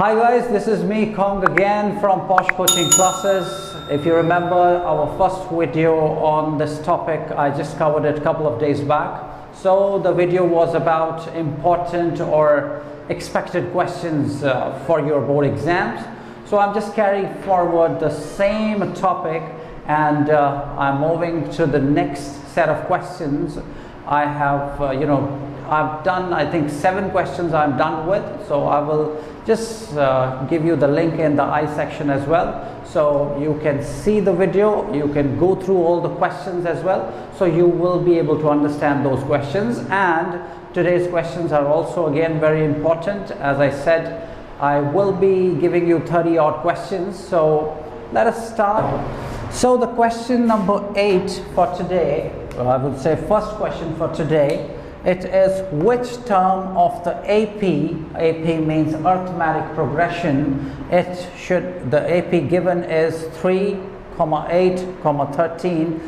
Hi guys, this is me Kong again from Posh Coaching Classes. If you remember our first video on this topic, I just covered it a couple of days back. So the video was about important or expected questions for your board exams. So I'm just carrying forward the same topic and I'm moving to the next set of questions. I have, I've done, I think 7 questions I'm done with. So I will just give you the link in the I section as well. So you can see the video, you can go through all the questions as well. So you will be able to understand those questions. And today's questions are also again very important. As I said, I will be giving you 30 odd questions. So let us start. So the question number 8 for today, or I would say first question for today, it is which term of the AP means arithmetic progression, the AP given is 3, 8, 13,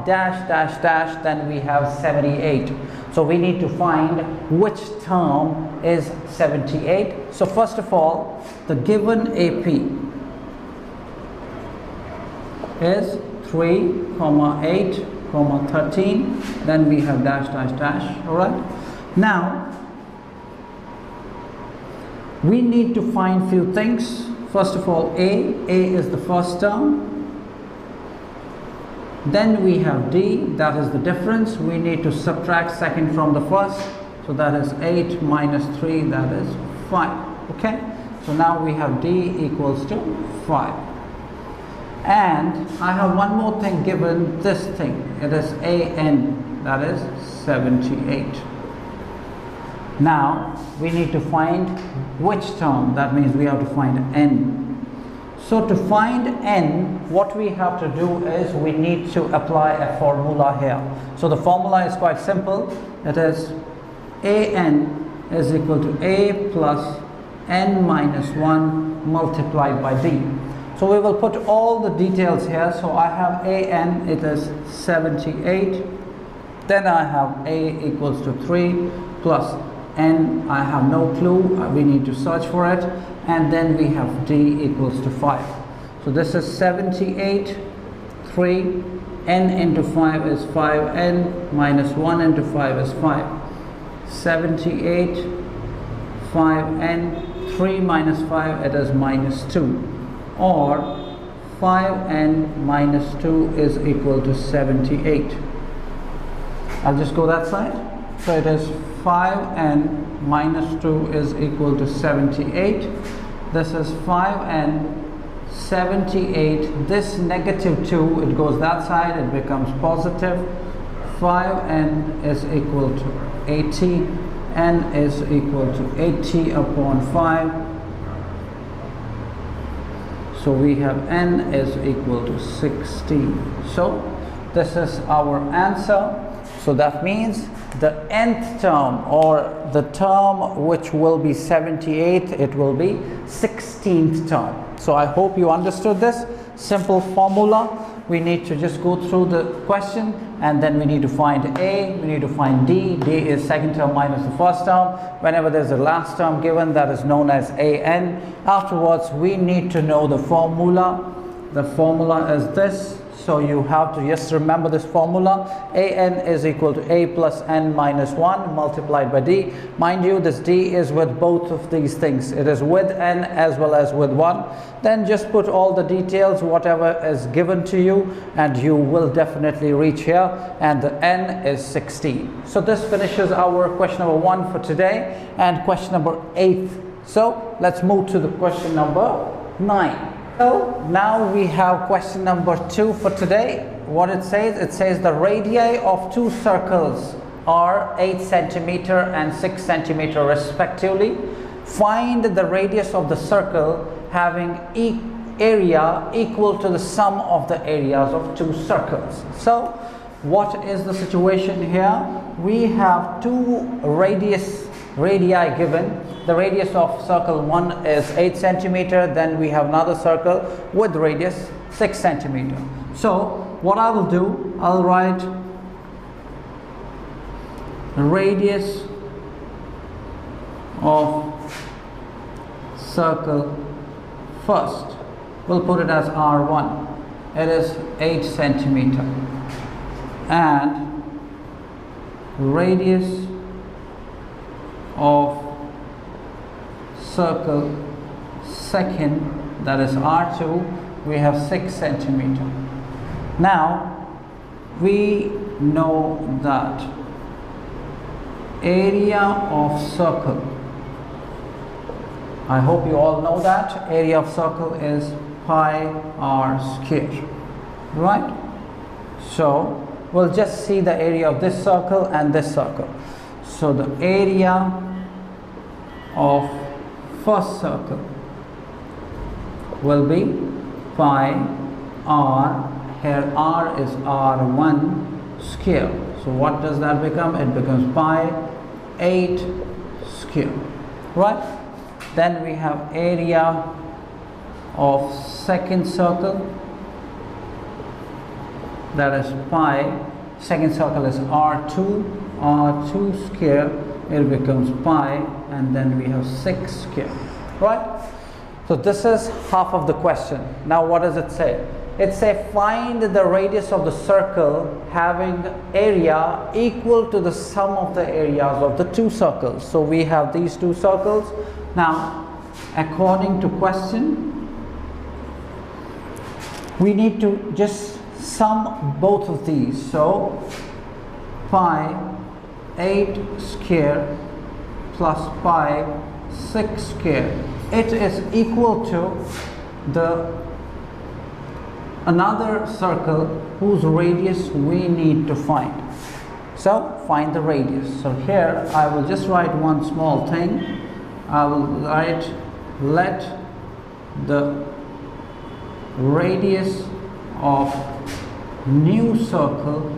dash dash dash, then we have 78. So we need to find which term is 78. So first of all, the given AP is 3, 8, 13, then we have dash dash dash. All right, now we need to find few things. First of all, a is the first term, then we have d, that is the difference. We need to subtract second from the first, so that is 8 minus 3, that is 5. Okay, so now we have d equals to 5. And I have one more thing given, this thing, it is an, that is 78. Now we need to find which term, that means we have to find n. So to find n, what we have to do is we need to apply a formula here. So the formula is quite simple. It is an is equal to a plus n minus 1 multiplied by d. So we will put all the details here. So I have an, it is 78. Then I have a equals to 3 plus n, I have no clue, we need to search for it. And then we have d equals to 5. So this is 78, 3, n into 5 is 5n, minus 1 into 5 is 5. 78, 5n, 3 minus 5, it is minus 2. Or 5n minus 2 is equal to 78. I'll just go that side. So it is 5n minus 2 is equal to 78. This is 5n, 78. This negative 2, it goes that side, it becomes positive. 5n is equal to 80. n is equal to 80 upon 5. So we have n is equal to 16. So this is our answer. So that means the nth term, or the term which will be 78, it will be 16th term. So I hope you understood this simple formula. We need to just go through the question, and then we need to find a, we need to find d. D is second term minus the first term. Whenever there's a last term given, that is known as an. Afterwards, we need to know the formula. The formula is this. So you have to just remember this formula. an is equal to a plus n minus 1 multiplied by d. Mind you, this d is with both of these things. It is with n as well as with 1. Then just put all the details, whatever is given to you, and you will definitely reach here. And the n is 16. So this finishes our question number 1 for today, and question number 8. So let's move to the question number 9. So now we have question number 2 for today. What it says the radii of 2 circles are 8 centimeter and 6 centimeter respectively. Find the radius of the circle having area equal to the sum of the areas of 2 circles. So what is the situation here? We have 2 radii given. The radius of circle 1 is 8 centimeter. Then we have another circle with radius 6 centimeter. So what I will do, I'll write radius of circle first. We'll put it as R1. It is 8 centimeter. And radius of circle second, that is R2, we have 6 centimeter. Now we know that area of circle, I hope you all know that area of circle is pi r square, right? So we'll just see the area of this circle and this circle. So the area of first circle will be pi r, here r is r1 square. So what does that become? It becomes pi 8 square, right? Then we have area of second circle, that is pi, second circle is r2 square, it becomes pi, and then we have 6 square, right? So this is half of the question. Now what does it say? It says find the radius of the circle having area equal to the sum of the areas of the two circles. So we have these two circles. Now according to question, we need to just sum both of these. So pi 8 square plus pi 6 square, it is equal to the another circle whose radius we need to find. So find the radius. So here I will just write one small thing. I will write let the radius of new circle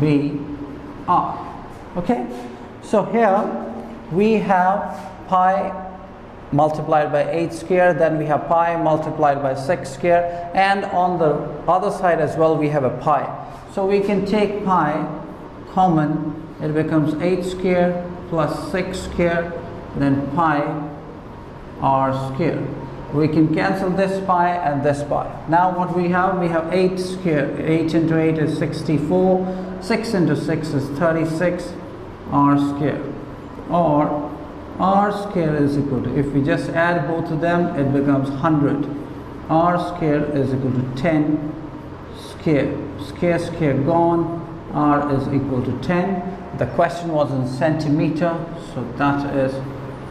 be r. Okay, so here we have pi multiplied by 8 square, then we have pi multiplied by 6 square, and on the other side as well we have a pi. So we can take pi common, it becomes 8 square plus 6 square, then pi r square. We can cancel this pi and this pi. Now what we have 8 square, 8 into 8 is 64, 6 into 6 is 36 r square, or r square is equal to, if we just add both of them, it becomes 100. R square is equal to 10 square. Square gone. R is equal to 10. The question was in centimeter, so that is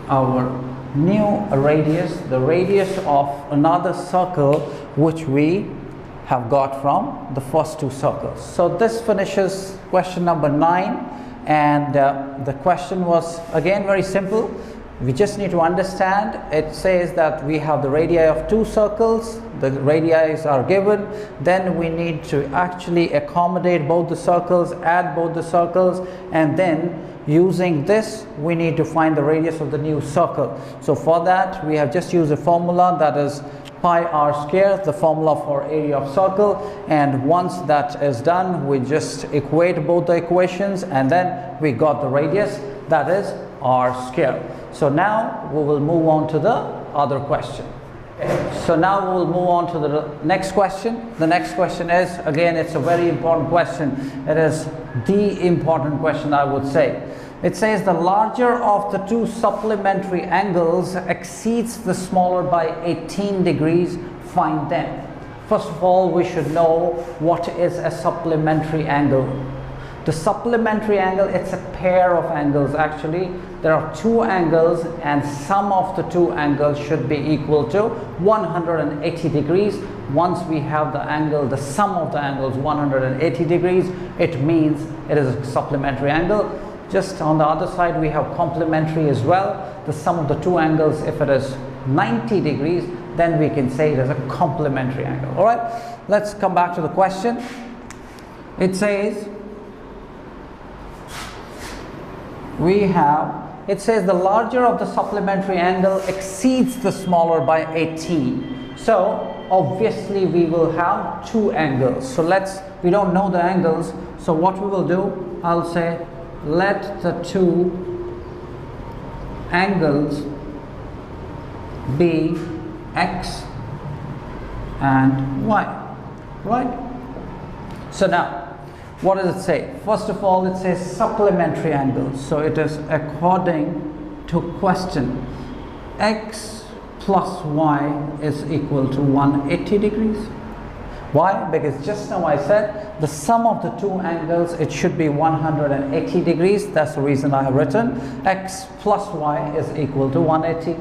our new radius, the radius of another circle which we have got from the first two circles. So this finishes question number 9. And the question was again very simple. We just need to understand. It says that we have the radii of two circles, the radii are given, then we need to actually accommodate both the circles, add both the circles, and then using this we need to find the radius of the new circle. So for that we have just used a formula, that is pi r square, the formula for area of circle, and once that is done we just equate both the equations and then we got the radius, that is r square. So now we will move on to the other question. So now we will move on to the next question. The next question is, again, it's a very important question. It is the important question, I would say. It says the larger of the two supplementary angles exceeds the smaller by 18 degrees, find them. First of all, we should know what is a supplementary angle. The supplementary angle, it's a pair of angles actually. There are two angles and sum of the two angles should be equal to 180 degrees. Once we have the angle, the sum of the angles 180 degrees, it means it is a supplementary angle. Just on the other side we have complementary as well. The sum of the two angles, if it is 90 degrees, then we can say it is a complementary angle. Alright, let's come back to the question. It says it says the larger of the supplementary angle exceeds the smaller by 18. So obviously we will have two angles. So we don't know the angles. So what we will do, I'll say let the two angles be x and y, right? So now, what does it say? First of all, it says supplementary angles. So it is according to question, x plus y is equal to 180 degrees. Why? Because just now I said the sum of the two angles, it should be 180 degrees. That's the reason I have written x plus y is equal to 180.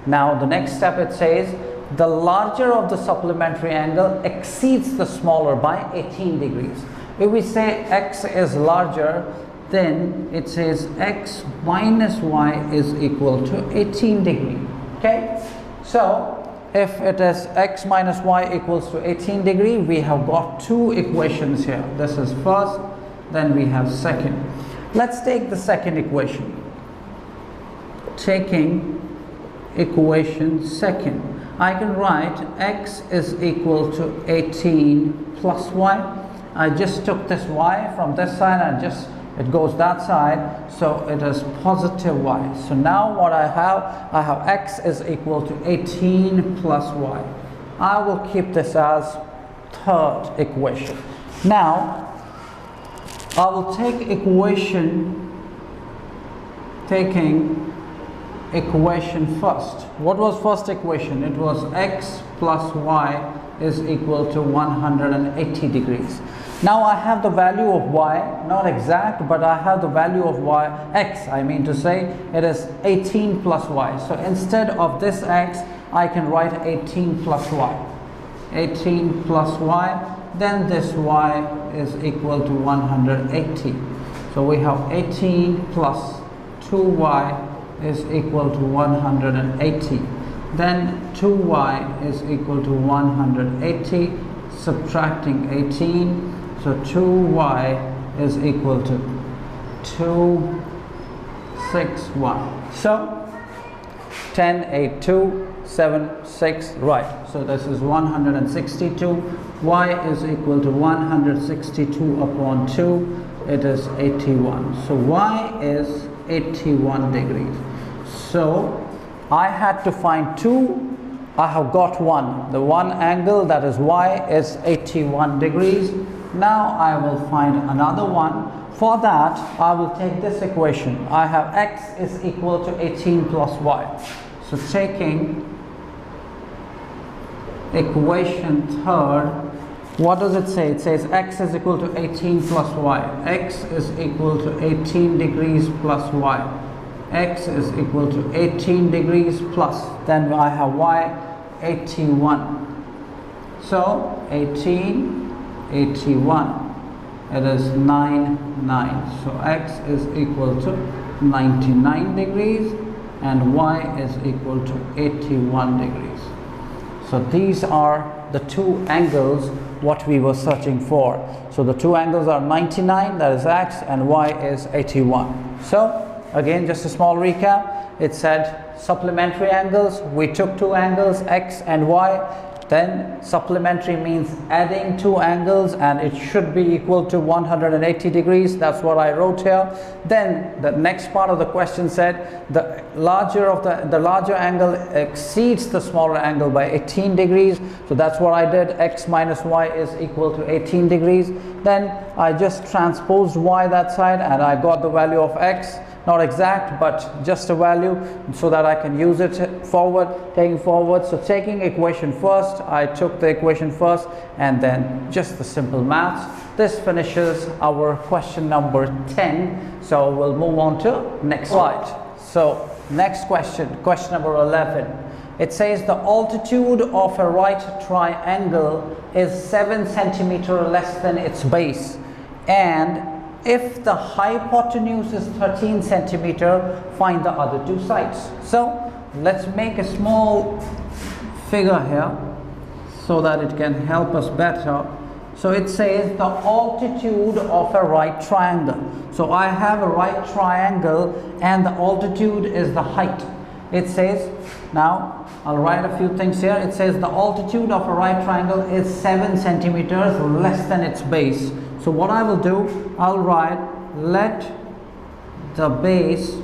Now the next step, it says the larger of the supplementary angle exceeds the smaller by 18 degrees. If we say x is larger, then it says x minus y is equal to 18 degrees. Okay, so if it is x minus y equals to 18 degrees, we have got two equations here. This is first, then we have second. Let's take the second equation. Taking equation second, I can write x is equal to 18 plus y. I just took this y from this side and just it goes that side, so it is positive y. So now what I have x is equal to 18 plus y. I will keep this as third equation. Now I will take taking equation first. What was first equation? It was x plus y is equal to 180 degrees. Now I have the value of y, not exact, but I have the value of y, x, I mean to say, it is 18 plus y. So instead of this x, I can write 18 plus y. 18 plus y, then this y is equal to 180. So we have 18 plus 2y is equal to 180. Then 2y is equal to 180, subtracting 18. So 2y is equal to 261. So 10, 8, 2, 7, 6, right. So this is 162. Y is equal to 162 upon 2. It is 81. So y is 81 degrees. So I had to find two. I have got one. The one angle, that is y, is 81 degrees. Now I will find another one. For that, I will take this equation. I have x is equal to 18 plus y. So taking equation third, what does it say? It says x is equal to 18 plus y. X is equal to 18 degrees plus y. X is equal to 18 degrees plus, then I have y 81. So 18, 81, it is 9. So x is equal to 99 degrees and y is equal to 81 degrees. So these are the two angles what we were searching for. So the two angles are 99, that is x, and y is 81. So again, just a small recap. It said supplementary angles. We took two angles, x and y. Then supplementary means adding two angles, and it should be equal to 180 degrees. That's what I wrote here. Then the next part of the question said the larger angle exceeds the smaller angle by 18 degrees. So that's what I did. X minus y is equal to 18 degrees. Then I just transposed y that side and I got the value of x. Not exact, but just a value so that I can use it taking forward. So taking equation first, I took the equation first and then just the simple maths. This finishes our question number 10. So we'll move on to next slide. So next question number 11. It says the altitude of a right triangle is 7 centimeters less than its base, and if the hypotenuse is 13 centimeters, find the other two sides. So let's make a small figure here so that it can help us better. So it says the altitude of a right triangle. So I have a right triangle and the altitude is the height. It says, now I'll write a few things here. It says the altitude of a right triangle is 7 centimeters less than its base. So what I will do, I'll write let the base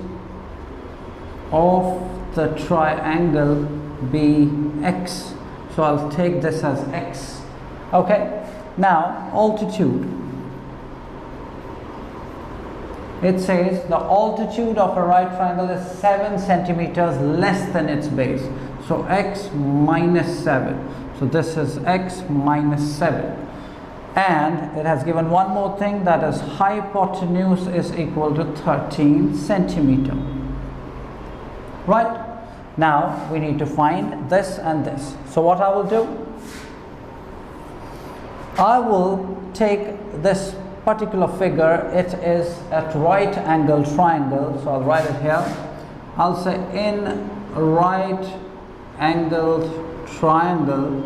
of the triangle be x. So I'll take this as x. Okay, now altitude. It says the altitude of a right triangle is 7 centimeters less than its base. So x minus 7. So this is x minus 7. And it has given one more thing, that is hypotenuse is equal to 13 centimeter. Right? Now we need to find this and this. So what I will do, I will take this particular figure. It is a right angle triangle, so I'll write it here. I'll say in right angled triangle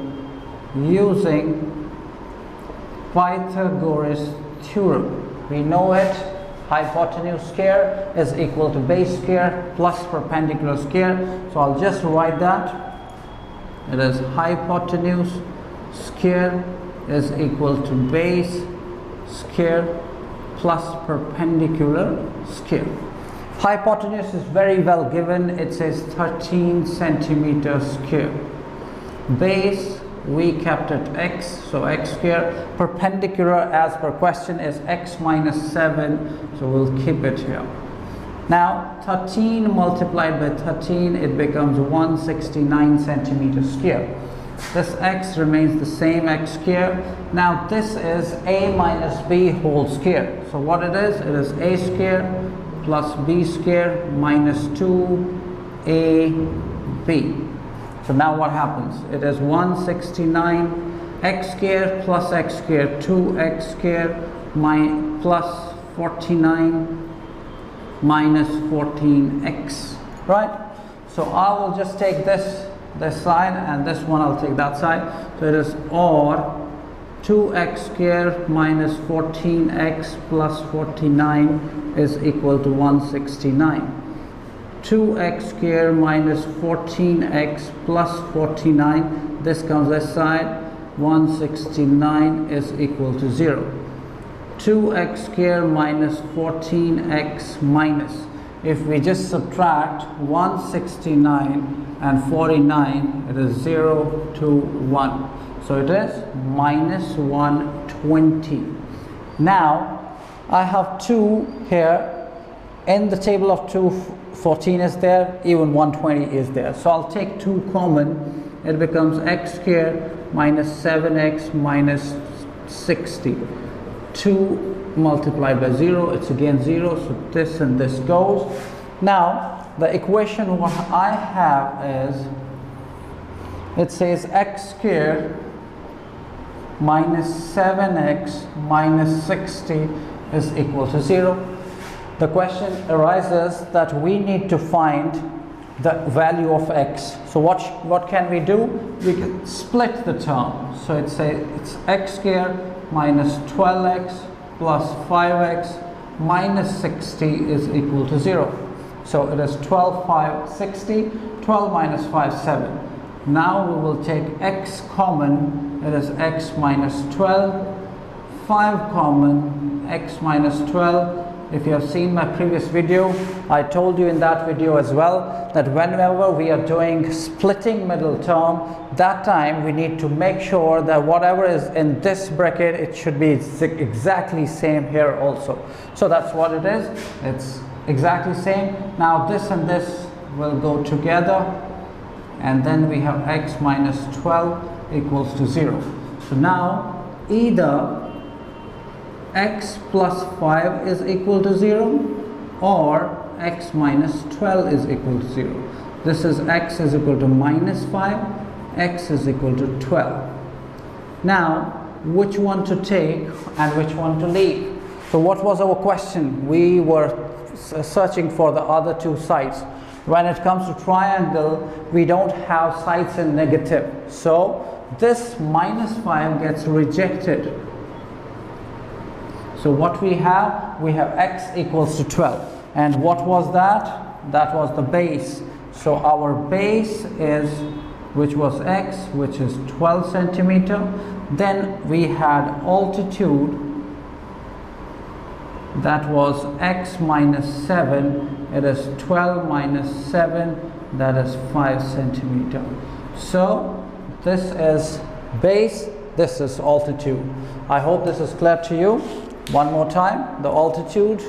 using Pythagoras theorem. We know it, hypotenuse square is equal to base square plus perpendicular square. So I'll just write that. It is hypotenuse square is equal to base square plus perpendicular square. Hypotenuse is very well given. It says 13 centimeters square. Base, we kept it x, so x square. Perpendicular, as per question, is x minus 7, so we'll keep it here. Now 13 multiplied by 13, it becomes 169 centimeters square. This x remains the same, x square. Now this is a minus b whole square. So what it is a square plus b square minus 2ab. So now what happens? It is 169 x square plus x square, 2x square plus 49 minus 14x. Right? So I will just take this side, and this one I'll take that side. So it is or 2x square minus 14x plus 49 is equal to 169. 2x square minus 14x plus 49, this comes this side, 169 is equal to 0. 2x square minus 14x minus, if we just subtract 169 and 49, it is 0 to 1. So it is minus 120. Now I have 2 here. In the table of 2, 14 is there, even 120 is there. So I'll take 2 common. It becomes x square minus 7x minus 60. 2 multiplied by 0, it's again 0. So this and this goes. Now the equation what I have is, it says x square minus 7x minus 60 is equal to 0. The question arises that we need to find the value of x. So what can we do? We can split the term. So it's x square minus 12x plus 5x minus 60 is equal to 0. So it is 12, 5, 60. 12 minus 5, 7. Now we will take x common. It is x minus 12. 5 common, x minus 12. If you have seen my previous video, I told you in that video as well that whenever we are doing splitting middle term, that time we need to make sure that whatever is in this bracket, it should be exactly same here also. So that's what it is. It's exactly same. Now this and this will go together, and then we have x minus 12 equals to 0. So now either x plus 5 is equal to 0 or x minus 12 is equal to 0. This is x is equal to minus 5, x is equal to 12. Now which one to take and which one to leave? So what was our question? We were searching for the other two sides. When it comes to triangle, we don't have sides in negative. So this minus 5 gets rejected. So what we have x equals to 12. And what was that? That was the base. So our base is, which was x, which is 12 centimeter. Then we had altitude, that was x minus 7. It is 12 minus 7 that is 5 centimeter. So this is base, this is altitude. I hope this is clear to you. One more time, the altitude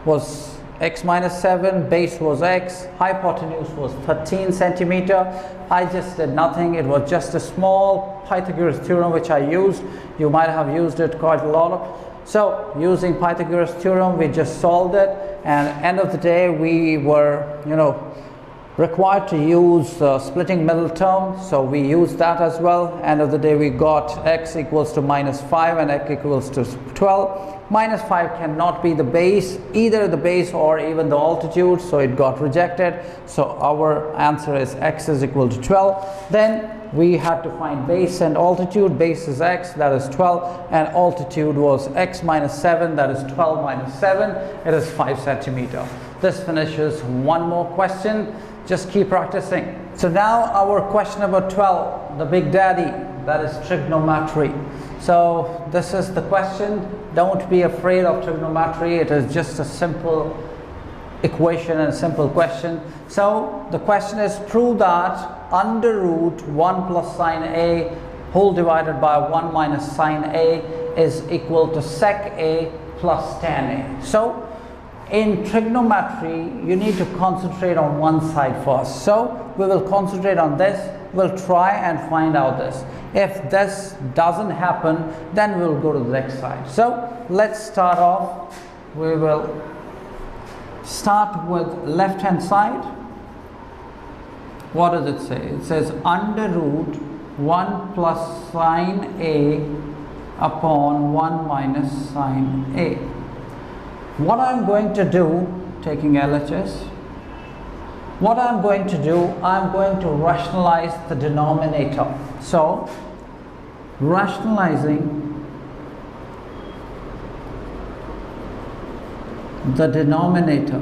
was x minus 7, base was x, hypotenuse was 13 centimeter. I just did nothing, it was just a small Pythagoras theorem which I used. You might have used it quite a lot. So using Pythagoras theorem, we just solved it, and end of the day we were required to use splitting middle term, so we used that as well. End of the day we got x equals to minus 5 and x equals to 12. Minus 5 cannot be the base, either the base or even the altitude, so it got rejected. So our answer is x is equal to 12. Then we had to find base and altitude. Base is x, that is 12, and altitude was x minus 7, that is 12 minus 7, it is 5 centimeter. This finishes one more question. Just keep practicing. So now our question number 12, the big daddy, that is trigonometry. So this is the question. Don't be afraid of trigonometry. It is just a simple equation and a simple question. So the question is, prove that under root 1 plus sine A whole divided by 1 minus sine A is equal to sec A plus tan A. So in trigonometry, you need to concentrate on one side first. So we will concentrate on this. We'll try and find out this. If this doesn't happen, then we'll go to the next side. So let's start off. We will start with left hand side. What does it say? It says under root 1 plus sine A upon 1 minus sine A. What I'm going to do, taking LHS, what I'm going to do, I'm going to rationalize the denominator. So, rationalizing the denominator.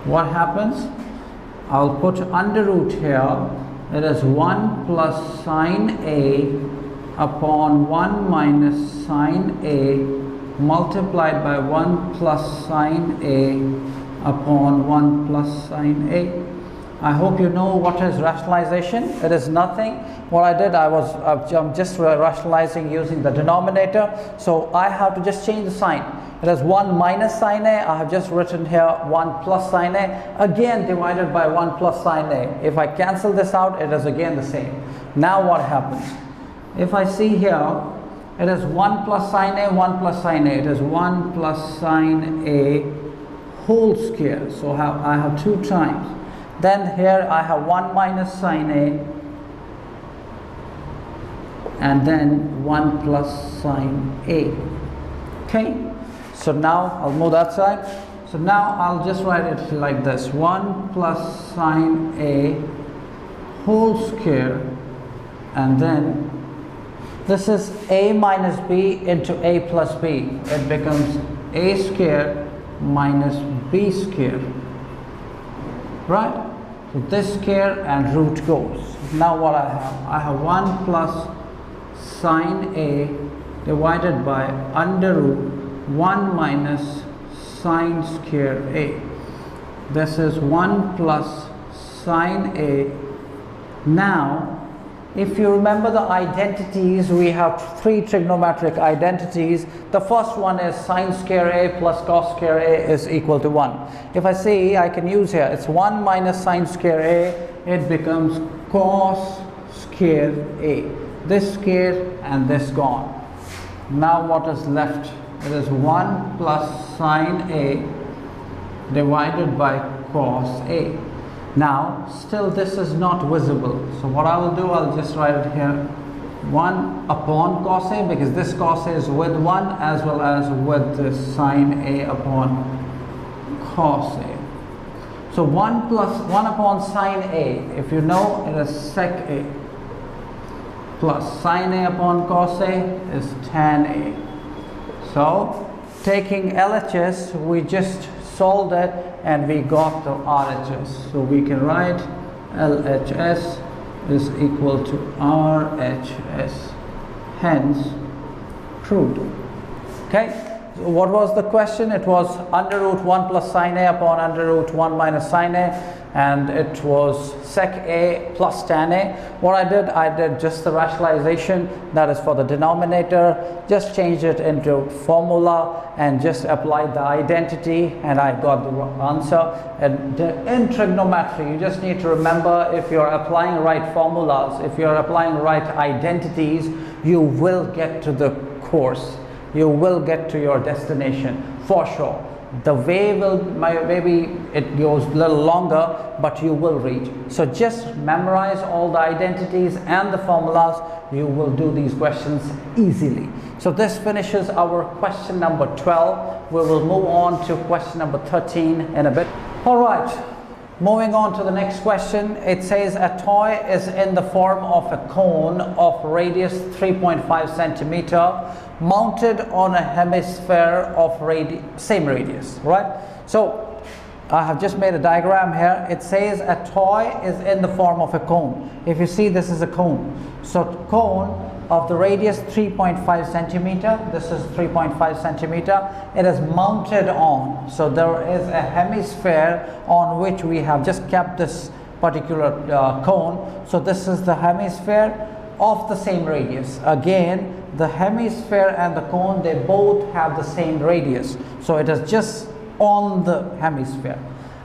What happens? I'll put under root here. It is 1 plus sine A upon 1 minus sine A multiplied by 1 plus sine A upon 1 plus sine A. I hope you know what is rationalization. It is nothing. What I did, I'm just rationalizing using the denominator. So I have to just change the sign. It is 1 minus sine A. I have just written here 1 plus sine A, again divided by 1 plus sine A. If I cancel this out, it is again the same. Now what happens? If I see here, it is 1 plus sine A, 1 plus sine A. It is 1 plus sine A whole square. So I have 2 times. Then here I have 1 minus sine A, and then 1 plus sine A. Okay, so now I'll move that side. So now I'll just write it like this: 1 plus sine A whole square, and then this is A minus B into A plus B. It becomes A square minus B square, right? So this square and root goes. Now what I have 1 plus sine A divided by under root 1 minus sine square A. This is 1 plus sine A. Now if you remember the identities, we have 3 trigonometric identities. The first one is sine square A plus cos square A is equal to 1. If I say, I can use here, it's 1 minus sine square A, it becomes cos square A. This square and this gone. Now what is left? It is 1 plus sine A divided by cos A. Now still this is not visible, so what I will do, I'll just write it here, 1 upon cos A, because this cos A is with 1 as well as with this sine A upon cos A. So 1 upon sine A, if you know, it is sec A, plus sine A upon cos A is tan A. So taking LHS, we just solved it and we got the RHS. So we can write LHS is equal to RHS, hence proved. Okay, What was the question? It was under root 1 plus sine A upon under root 1 minus sine A, and it was sec A plus tan A. What I did just the rationalization, that is for the denominator, just changed it into formula and just applied the identity, and I got the answer. And in trigonometry, you just need to remember, if you're applying right formulas, if you're applying right identities, you will get to the course. You will get to your destination for sure. The way will, maybe it goes a little longer, but you will reach. So just memorize all the identities and the formulas. You will do these questions easily. So this finishes our question number 12. We will move on to question number 13 in a bit. All right. Moving on to the next question, it says a toy is in the form of a cone of radius 3.5 centimeter mounted on a hemisphere of same radius, right? So I have just made a diagram here. It says a toy is in the form of a cone. If you see, this is a cone. So cone of the radius 3.5 centimeter, this is 3.5 centimeter, it is mounted on. So there is a hemisphere on which we have just kept this particular cone. So this is the hemisphere of the same radius. Again, the hemisphere and the cone, they both have the same radius. So it is just on the hemisphere.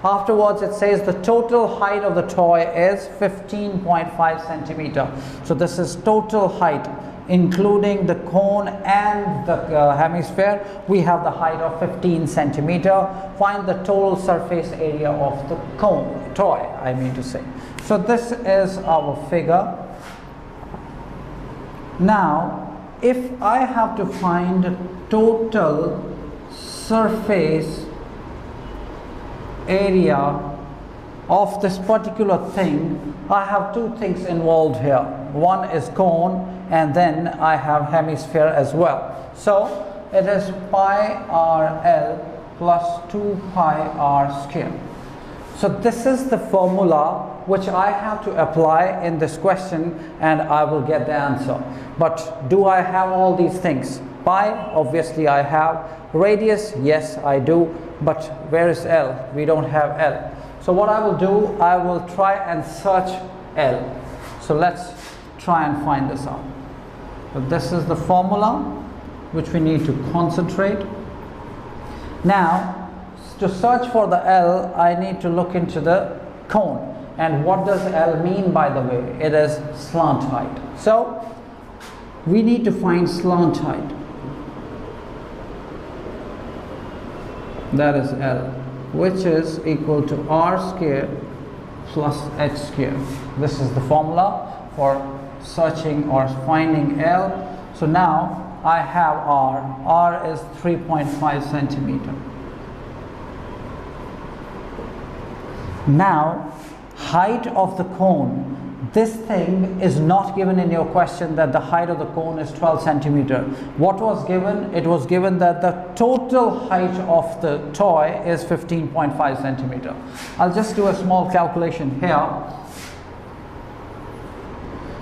Afterwards, it says the total height of the toy is 15.5 centimeter. So this is total height, including the cone and the hemisphere. We have the height of 15 centimeter. Find the total surface area of the toy, I mean to say. So this is our figure. Now, if I have to find total surface area of this particular thing, I have two things involved here. One is cone, and then I have hemisphere as well. So it is pi r L plus 2 pi r square. So this is the formula which I have to apply in this question, and I will get the answer. But do I have all these things? Pi, obviously I have. Radius, yes I do. But where is L? We don't have L. So what I will do, I will try and search L. So let's try and find this out. So this is the formula which we need to concentrate. Now, to search for the L, I need to look into the cone. And what does L mean, by the way? It is slant height. So we need to find slant height. That is L, which is equal to r square plus h square. This is the formula for searching or finding L. So now I have r. R is 3.5 centimeter. Now, height of the cone. This thing is not given in your question, that the height of the cone is 12 centimeter. What was given? It was given that the total height of the toy is 15.5 centimeter. I'll just do a small calculation here.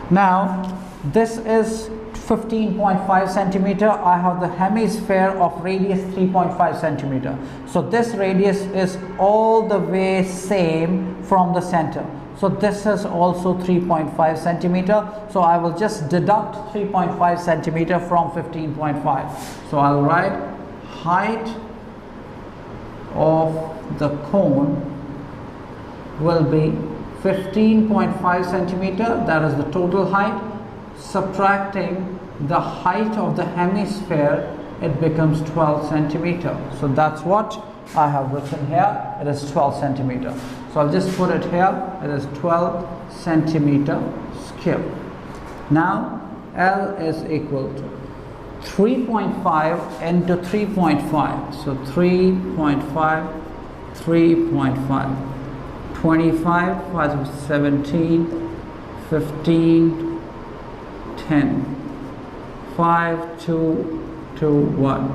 Now, this is 15.5 centimeter. I have the hemisphere of radius 3.5 centimeter. So this radius is all the way same from the center. So this is also 3.5 centimeter. So I will just deduct 3.5 centimeter from 15.5. So I'll write height of the cone will be 15.5 centimeter. That is the total height. Subtracting the height of the hemisphere, it becomes 12 centimeter. So that's what I have written here. It is 12 centimeter. So I'll just put it here. It is 12 centimeter square. Now L is equal to 3.5 into 3.5. So 3.5, 3.5. 25, 5 is 17, 15, 10, 5, 2, 2, 1.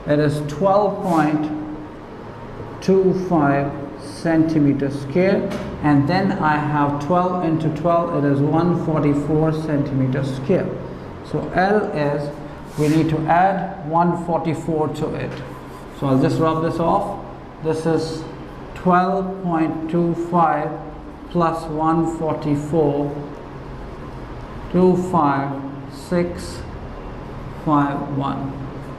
It is 12.25 centimeter square, and then I have 12 into 12, it is 144 centimeter square. So L is we need to add 144 to it. So I'll just rub this off. This is 12.25 plus 144, 25651.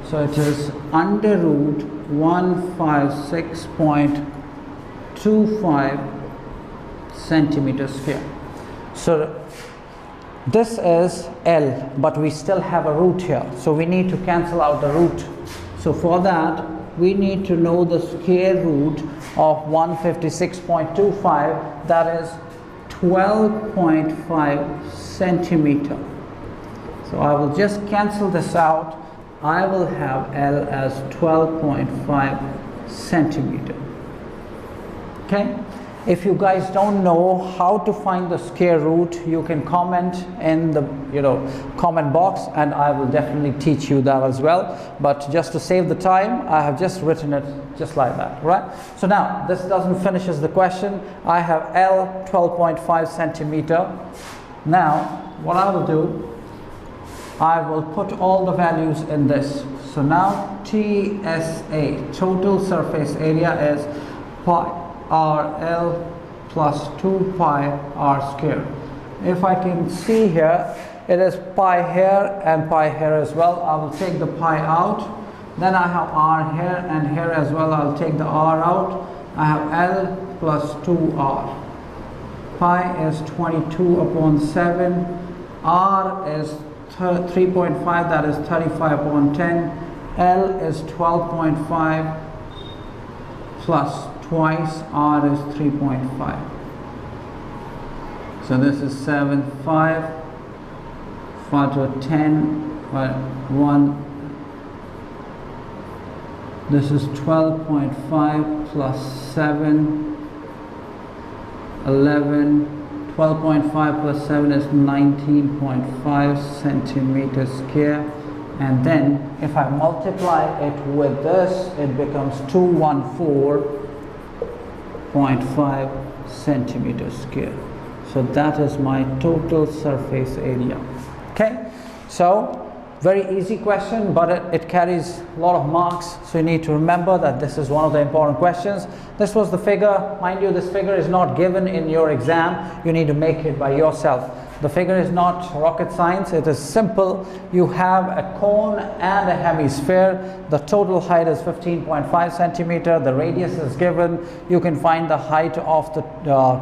So it is under root 156.25 centimeters square. So this is L, but we still have a root here, so we need to cancel out the root. So for that, we need to know the square root of 156.25, that is 12.5 centimeter. So I will just cancel this out. I will have L as 12.5 centimeter. Okay. If you guys don't know how to find the square root, you can comment in the comment box, and I will definitely teach you that as well. But just to save the time, I have just written it just like that, right? So now this doesn't finishes the question. I have L 12.5 centimeter. Now what I will do, I will put all the values in this. So now TSA, total surface area, is pi RL plus 2 pi r square. If I can see here, it is pi here and pi here as well. I will take the pi out. Then I have r here and here as well. I'll take the r out. I have L plus 2r. Pi is 22 upon 7. R is 3.5, that is 35 upon 10. L is 12.5 plus twice r is 3.5. So this is 7, 5, 5 to 10, 1. This is 12.5 plus 7, 11. 12.5 plus 7 is 19.5 centimeters square. And then if I multiply it with this, it becomes 214.5 centimeters square. So that is my total surface area. Okay, so very easy question, but it carries a lot of marks, so you need to remember that this is one of the important questions. This was the figure. Mind you, this figure is not given in your exam. You need to make it by yourself. The figure is not rocket science. It is simple. You have a cone and a hemisphere. The total height is 15.5 centimeter. The radius is given. You can find the height of the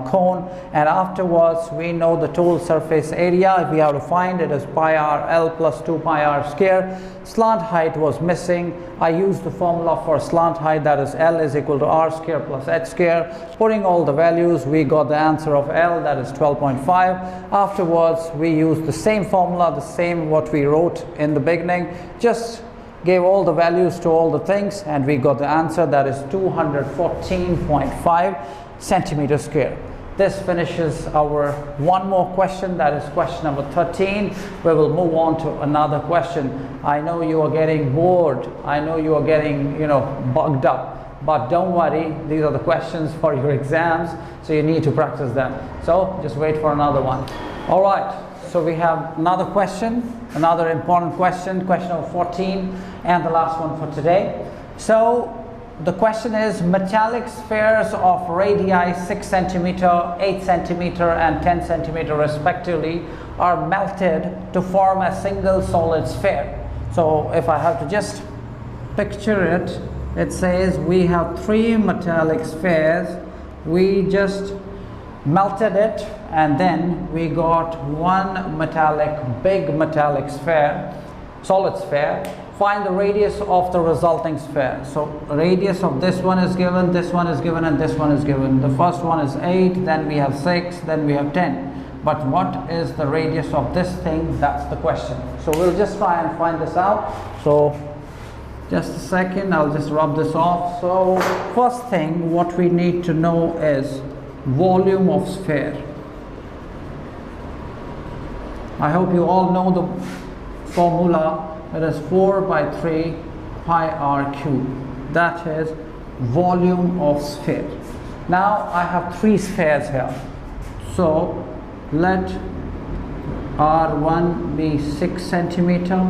cone, and afterwards we know the total surface area. If we have to find, it is pi r L plus 2 pi r square. Slant height was missing. I used the formula for slant height, that is L is equal to r square plus h square. Putting all the values, we got the answer of L, that is 12.5. Afterwards, we used the same formula, the same what we wrote in the beginning, just gave all the values to all the things, and we got the answer, that is 214.5 centimeters square. This finishes our one more question, that is question number 13. We will move on to another question. I know you are getting bored. I know you are getting, bugged up. But don't worry, these are the questions for your exams, so you need to practice them. So just wait for another one. All right, so we have another question, another important question, question number 14, and the last one for today. So the question is, metallic spheres of radii 6 centimeter, 8 centimeter, and 10 centimeter respectively are melted to form a single solid sphere. So if I have to just picture it, it says we have 3 metallic spheres. We just melted it, and then we got one big metallic sphere, solid sphere. Find the radius of the resulting sphere. So radius of this one is given, this one is given, and this one is given. The first one is 8, then we have 6, then we have 10. But what is the radius of this thing? That's the question. So we'll just try and find this out. So just a second, I'll just rub this off. So first thing, what we need to know is volume of sphere. I hope you all know the formula. It is 4 by 3 pi r cube. That is volume of sphere. Now I have 3 spheres here. So let R1 be 6 centimeter,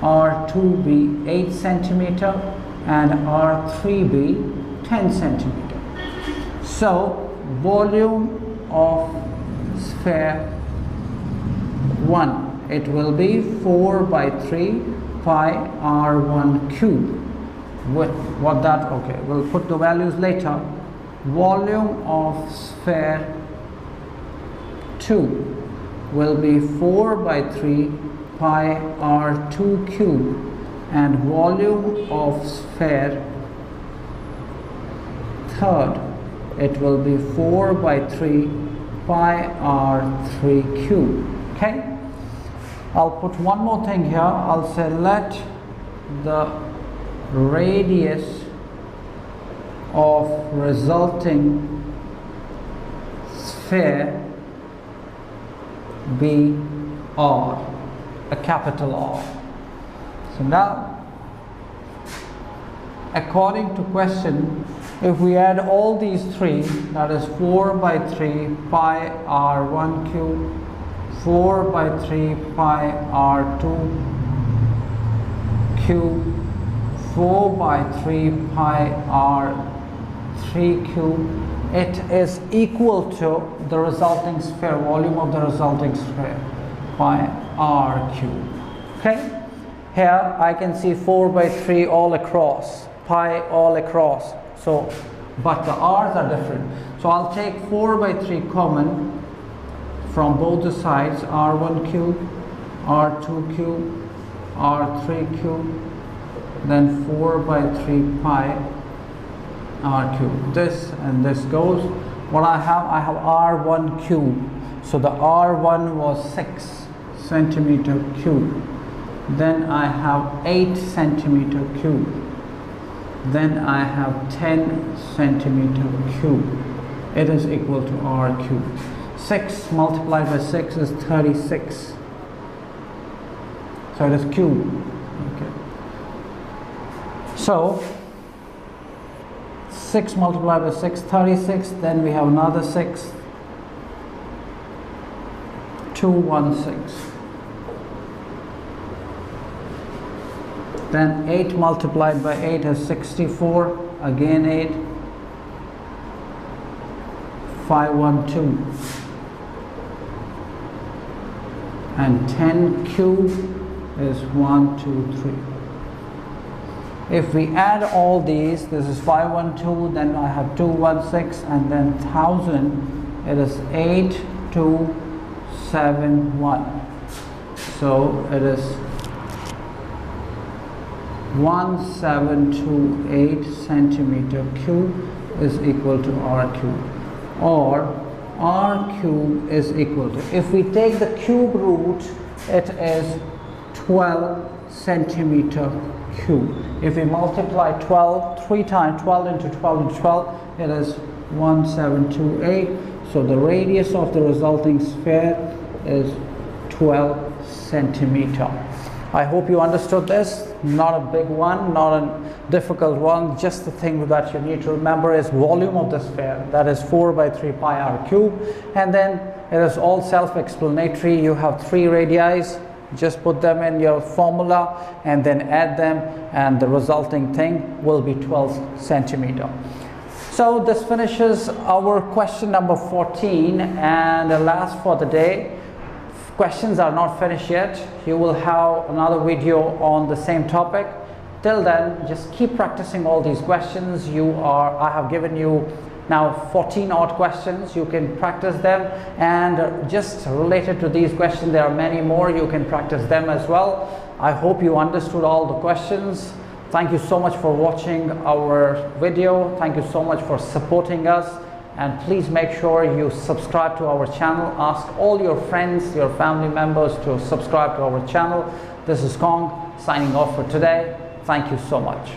R2 be 8 centimeter, and R3 be 10 centimeter. So volume of sphere 1, it will be 4 by 3 pi R1 cube. With what that, okay, we'll put the values later. Volume of sphere 2 will be 4 by 3 pi R2 cube, and volume of sphere third, it will be 4 by 3 pi R3 cube. Okay, I'll put one more thing here. I'll say let the radius of resulting sphere be R, a capital R. So now, according to question, if we add all these three, that is 4 by 3 pi R1 cube, 4 by 3 pi R2 cube, 4 by 3 pi R3 cube, it is equal to the resulting sphere, volume of the resulting sphere, pi R cube. Okay, here I can see 4 by 3 all across, pi all across, so but the r's are different. So I'll take 4 by 3 common from both the sides, R1 cube, R2 cube, R3 cube, then 4 by 3 pi R cube. This and this goes. What I have R1 cube. So the R1 was 6 centimeter cube. Then I have 8 centimeter cube. Then I have 10 centimeter cube. It is equal to R cube. 6 multiplied by 6 is 36. So it is cube. Okay. So 6 multiplied by 6, 36. Then we have another 6. 216. Then 8 multiplied by 8 is 64. Again 8. 512. And 10 cube is 1, 2, 3. If we add all these, this is 512, then I have 216, and then 1000, it is 8271. So it is 1728 centimeter cube is equal to R cube, or R cube is equal to, if we take the cube root, it is 12 centimeter cube. If we multiply 12, 3 times 12 into 12 into 12, it is 1728. So the radius of the resulting sphere is 12 centimeter. I hope you understood this. Not a big one, not a difficult one. Just the thing that you need to remember is volume of the sphere. That is 4 by 3 pi R cube. And then it is all self-explanatory. You have 3 radii. Just put them in your formula and then add them, and the resulting thing will be 12 centimeter. So this finishes our question number 14 and the last for the day. Questions are not finished yet. You will have another video on the same topic. Till then, just keep practicing all these questions. I have given you now 14 odd questions. You can practice them, and just related to these questions, there are many more. You can practice them as well. I hope you understood all the questions. Thank you so much for watching our video. Thank you so much for supporting us. And please make sure you subscribe to our channel. Ask all your friends, your family members to subscribe to our channel. This is Kong signing off for today. Thank you so much.